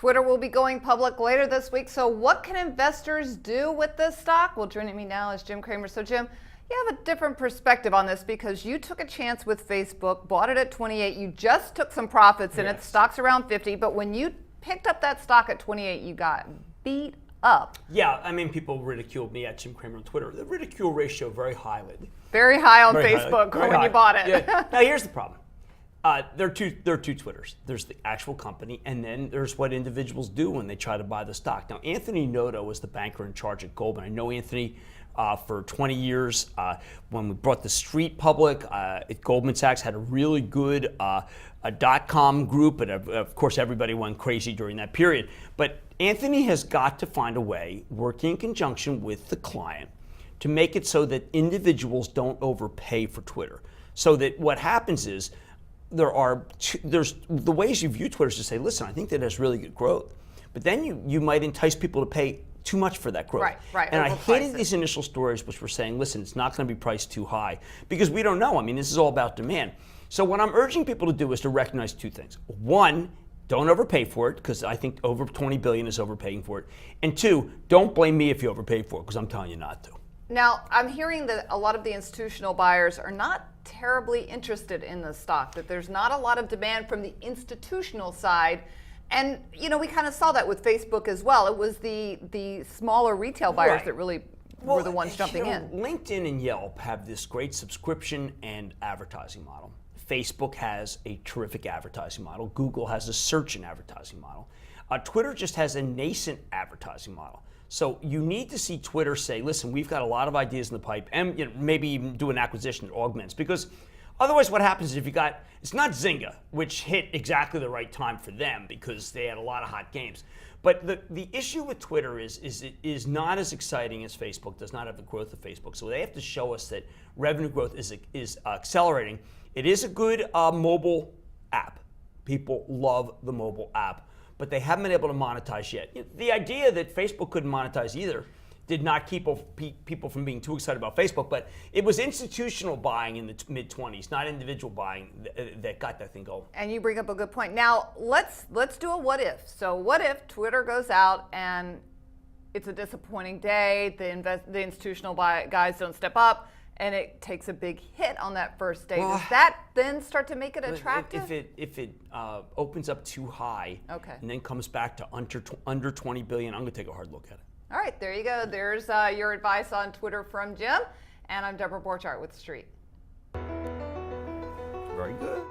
Twitter will be going public later this week. So what can investors do with this stock? Well, joining me now is Jim Cramer. So Jim, you have a different perspective on this because you took a chance with Facebook, bought it at 28. You just took some profits in it. Stock's around 50. But when you picked up that stock at 28, you got beat up. Yeah, I mean, people ridiculed me at Jim Cramer on Twitter. The ridicule ratio very high lately. Very high on Facebook when you bought it. Yeah. Now here's the problem. There are two Twitters. There's the actual company, and then there's what individuals do when they try to buy the stock. Now, Anthony Noto was the banker in charge at Goldman. I know Anthony for 20 years. When we brought TheStreet public, at Goldman Sachs had a really good .com group, and of course everybody went crazy during that period. But Anthony has got to find a way, working in conjunction with the client, to make it so that individuals don't overpay for Twitter. So that what happens is, there's the ways you view Twitter is to say, listen, I think that has really good growth, but then you might entice people to pay too much for that growth. Right. And I hated these initial stories which were saying, listen, it's not going to be priced too high, because we don't know. I mean, this is all about demand. So what I'm urging people to do is to recognize two things. One, don't overpay for it, because I think over 20 billion is overpaying for it. And two, don't blame me if you overpay for it, because I'm telling you not to. Now, I'm hearing that a lot of the institutional buyers are not terribly interested in the stock, that there's not a lot of demand from the institutional side. And, you know, we kind of saw that with Facebook as well. It was the smaller retail buyers that really were the ones jumping in. LinkedIn and Yelp have this great subscription and advertising model. Facebook has a terrific advertising model. Google has a search and advertising model. Twitter just has a nascent advertising model. So you need to see Twitter say, listen, we've got a lot of ideas in the pipe, and maybe even do an acquisition that augments. Because otherwise what happens is it's not Zynga, which hit exactly the right time for them because they had a lot of hot games. But the issue with Twitter is it is not as exciting as Facebook, does not have the growth of Facebook. So they have to show us that revenue growth is accelerating. It is a good mobile app. People love the mobile app, but they haven't been able to monetize yet. The idea that Facebook couldn't monetize either did not keep people from being too excited about Facebook, but it was institutional buying in the mid-20s, not individual buying, that got that thing going. And you bring up a good point. Now, let's do a what if. So what if Twitter goes out and it's a disappointing day, the institutional guys don't step up, and it takes a big hit on that first day? Does that then start to make it attractive? If it opens up too high, and then comes back to under 20 billion, I'm going to take a hard look at it. All right, there you go. There's your advice on Twitter from Jim, and I'm Deborah Borchardt with TheStreet. Very good.